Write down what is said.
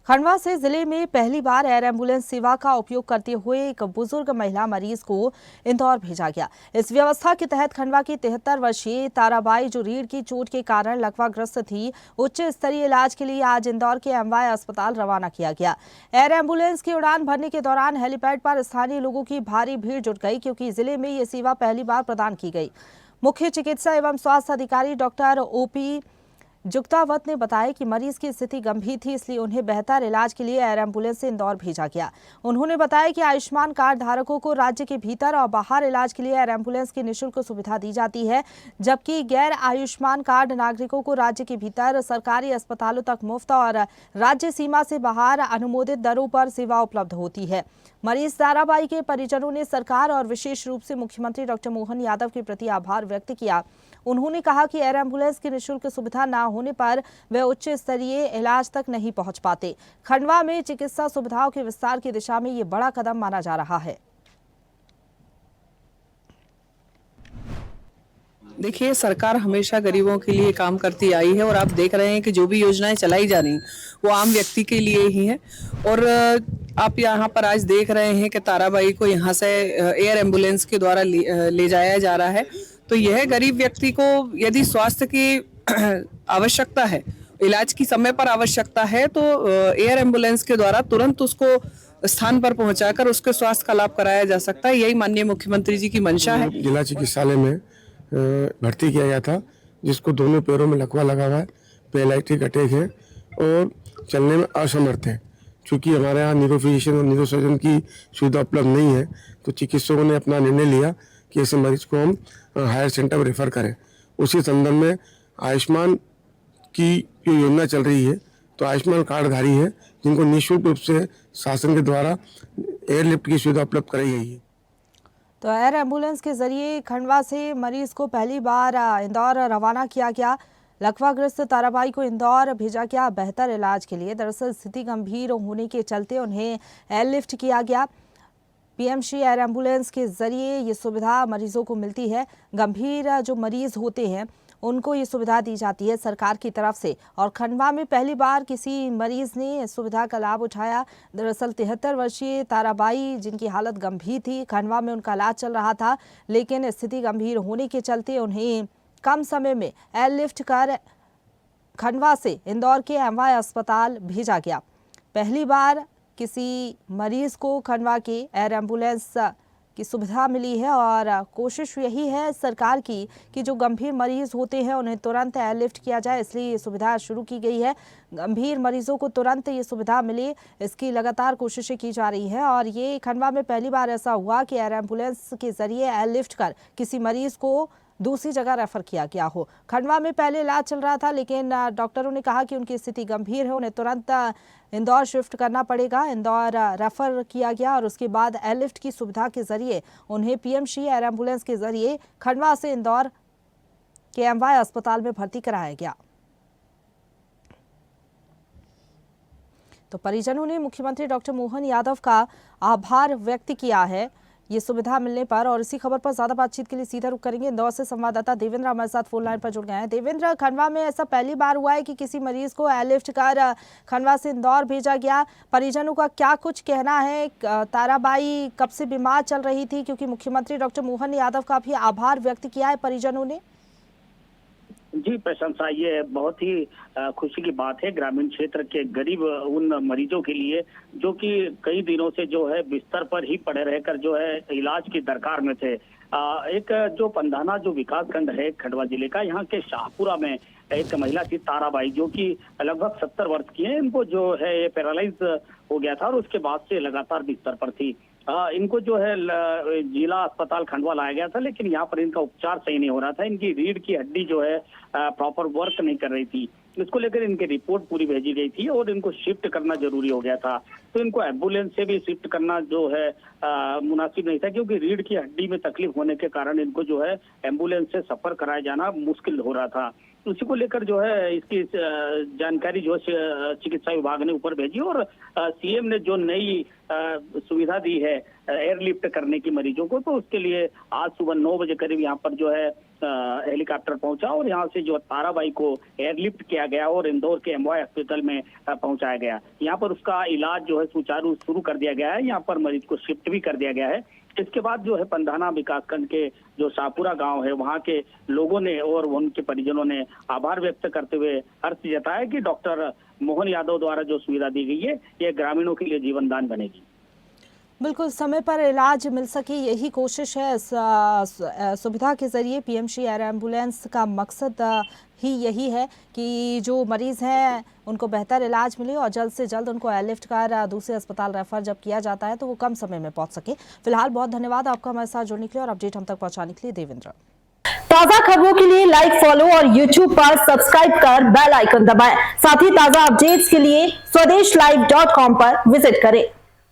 खंडवा से जिले में पहली बार एयर एम्बुलेंस सेवा का उपयोग करते हुए एक बुजुर्ग महिला मरीज को इंदौर भेजा गया। इस व्यवस्था के तहत खंडवा की 73 वर्षीय ताराबाई, जो रीढ़ की चोट के कारण लकवाग्रस्त थी, उच्च स्तरीय इलाज के लिए आज इंदौर के एमवाय अस्पताल रवाना किया गया। एयर एम्बुलेंस की उड़ान भरने के दौरान हेलीपैड पर स्थानीय लोगों की भारी भीड़ जुट गई, क्योंकि जिले में ये सेवा पहली बार प्रदान की गई। मुख्य चिकित्सा एवं स्वास्थ्य अधिकारी डॉक्टर ओपी जुगतावत ने बताया कि मरीज की स्थिति गंभीर थी, इसलिए उन्हें बेहतर इलाज के लिए एयर एम्बुलेंस से इंदौर भेजा गया। उन्होंने बताया कि आयुष्मान कार्ड धारकों को राज्य के भीतर और बाहर इलाज के लिए एयर एम्बुलेंस की निःशुल्क सुविधा दी जाती है, जबकि गैर आयुष्मान कार्ड नागरिकों को राज्य के भीतर सरकारी अस्पतालों तक मुफ्त और राज्य सीमा से बाहर अनुमोदित दरों पर सेवा उपलब्ध होती है। मरीज ताराबाई के परिजनों ने सरकार और विशेष रूप से मुख्यमंत्री डॉक्टर मोहन यादव के प्रति आभार व्यक्त किया। उन्होंने कहा कि एयर एम्बुलेंस की निःशुल्क सुविधा न होने पर वे उच्च स्तरीय इलाज तक नहीं पहुंच पाते। खंडवा में चिकित्सा सुविधाओं के विस्तार की दिशा में ये बड़ा कदम माना जा रहा है। देखिए, सरकार हमेशा गरीबों के लिए काम करती आई है और आप देख रहे हैं कि जो भी योजनाएं चलाई जा रही वो आम व्यक्ति के लिए ही है। और आप यहाँ पर आज देख रहे हैं कि ताराबाई को यहाँ से एयर एम्बुलेंस के द्वारा ले जाया जा रहा है। तो यह गरीब व्यक्ति को यदि स्वास्थ्य की आवश्यकता है, इलाज की समय पर आवश्यकता है, तो एयर एम्बुलेंस के द्वारा तुरंत उसको स्थान पर पहुंचाकर उसके स्वास्थ्य का लाभ कराया जा सकता है। यही माननीय मुख्यमंत्री जी की मंशा है। जिला चिकित्सालय में भर्ती किया गया था, जिसको दोनों पैरों में लकवा लगा हुआ है, पैरालिटिक अटैक है और चलने में असमर्थ है। चूँकि हमारे यहाँ न्यूरोफिजिशियन और न्यूरोसर्जन की सुविधा उपलब्ध नहीं है, तो चिकित्सकों ने अपना निर्णय लिया कि ऐसे मरीज को हम हायर सेंटर में रेफर करें। उसी संदर्भ में आयुष्मान की जो योजना चल रही है, तो आयुष्मान कार्डधारी है जिनको निःशुल्क रूप से शासन के द्वारा एयरलिफ्ट की सुविधा उपलब्ध कराई गई है। तो एयर एम्बुलेंस के जरिए खंडवा से मरीज को पहली बार इंदौर रवाना किया गया। लकवाग्रस्त ताराबाई को इंदौर भेजा गया बेहतर इलाज के लिए। दरअसल स्थिति गंभीर होने के चलते उन्हें एयरलिफ्ट किया गया। पीएमसी एयर एम्बुलेंस के जरिए ये सुविधा मरीजों को मिलती है। गंभीर जो मरीज होते हैं उनको ये सुविधा दी जाती है सरकार की तरफ से, और खंडवा में पहली बार किसी मरीज ने इस सुविधा का लाभ उठाया। दरअसल 73 वर्षीय ताराबाई, जिनकी हालत गंभीर थी, खंडवा में उनका इलाज चल रहा था, लेकिन स्थिति गंभीर होने के चलते उन्हें कम समय में एयरलिफ्ट कर खंडवा से इंदौर के एमवाय अस्पताल भेजा गया। पहली बार किसी मरीज को खंडवा के एयर एम्बुलेंस की सुविधा मिली है, और कोशिश यही है सरकार की कि जो गंभीर मरीज होते हैं उन्हें तुरंत एयरलिफ्ट किया जाए, इसलिए ये सुविधा शुरू की गई है। गंभीर मरीजों को तुरंत ये सुविधा मिले, इसकी लगातार कोशिशें की जा रही हैं। और ये खंडवा में पहली बार ऐसा हुआ कि एयर एम्बुलेंस के जरिए एयरलिफ्ट कर किसी मरीज को दूसरी जगह रेफर किया गया हो। खंडवा में पहले इलाज चल रहा था, लेकिन डॉक्टरों ने कहा कि उनकी स्थिति गंभीर है, उन्हें तुरंत इंदौर शिफ्ट करना पड़ेगा। इंदौर रेफर किया गया और उसके बाद एयरलिफ्ट की सुविधा के जरिए उन्हें पीएमसी एयर एम्बुलेंस के जरिए खंडवा से इंदौर के एमवाय अस्पताल में भर्ती कराया गया। तो परिजनों ने मुख्यमंत्री डॉक्टर मोहन यादव का आभार व्यक्त किया है ये सुविधा मिलने पर। और इसी खबर पर ज्यादा बातचीत के लिए सीधा रुख करेंगे। इंदौर से संवाददाता देवेंद्र हमारे साथ फोन लाइन पर जुड़ गए हैं। देवेंद्र, खंडवा में ऐसा पहली बार हुआ है कि किसी मरीज को एयरलिफ्ट कर खंडवा से इंदौर भेजा गया। परिजनों का क्या कुछ कहना है? ताराबाई कब से बीमार चल रही थी, क्योंकि मुख्यमंत्री डॉक्टर मोहन यादव का भी आभार व्यक्त किया है परिजनों ने? जी, प्रशंसा, ये बहुत ही खुशी की बात है ग्रामीण क्षेत्र के गरीब उन मरीजों के लिए जो कि कई दिनों से जो है बिस्तर पर ही पड़े रहकर जो है इलाज की दरकार में थे। एक जो पंधाना जो विकास खंड है खंडवा जिले का, यहाँ के शाहपुरा में एक महिला थी ताराबाई, जो कि लगभग 70 वर्ष की है। इनको जो है ये पैरालाइज हो गया था और उसके बाद से लगातार बिस्तर पर थी। इनको जो है जिला अस्पताल खंडवा लाया गया था, लेकिन यहाँ पर इनका उपचार सही नहीं हो रहा था। इनकी रीढ़ की हड्डी जो है प्रॉपर वर्क नहीं कर रही थी। इसको लेकर इनकी रिपोर्ट पूरी भेजी गई थी और इनको शिफ्ट करना जरूरी हो गया था। तो इनको एम्बुलेंस से भी शिफ्ट करना जो है मुनासिब नहीं था, क्योंकि रीढ़ की हड्डी में तकलीफ होने के कारण इनको जो है एम्बुलेंस से सफर कराया जाना मुश्किल हो रहा था। उसी को लेकर जो है इसकी जानकारी जो चिकित्सा विभाग ने ऊपर भेजी और सीएम ने जो नई सुविधा दी है एयरलिफ्ट करने की मरीजों को, तो उसके लिए आज सुबह 9 बजे करीब यहाँ पर जो है हेलीकॉप्टर पहुंचा और यहाँ से जो ताराबाई को एयरलिफ्ट किया गया और इंदौर के एमवाय हॉस्पिटल में पहुंचाया गया। यहाँ पर उसका इलाज जो है सुचारू शुरू कर दिया गया है। यहाँ पर मरीज को शिफ्ट भी कर दिया गया है। इसके बाद जो है पंधाना विकासखंड के जो शाहपुरा गांव है वहां के लोगों ने और उनके परिजनों ने आभार व्यक्त करते हुए हर्ष जताया कि डॉक्टर मोहन यादव द्वारा जो सुविधा दी गई है ये ग्रामीणों के लिए जीवनदान बनेगी। बिल्कुल समय पर इलाज मिल सके यही कोशिश है। इस सुविधा के जरिए पीएमसी एयर एम्बुलेंस का मकसद ही यही है कि जो मरीज हैं उनको बेहतर इलाज मिले और जल्द से जल्द उनको एयरलिफ्ट कर दूसरे अस्पताल रेफर जब किया जाता है तो वो कम समय में पहुंच सके। फिलहाल बहुत धन्यवाद आपका हमारे साथ जुड़ने के लिए और अपडेट हम तक पहुंचाने के लिए देवेंद्र। ताजा खबरों के लिए लाइक, फॉलो और YouTube पर सब्सक्राइब कर बेल आइकन दबाएं। साथ ही ताजा अपडेट्स के लिए swedeshlive.com पर विजिट करें।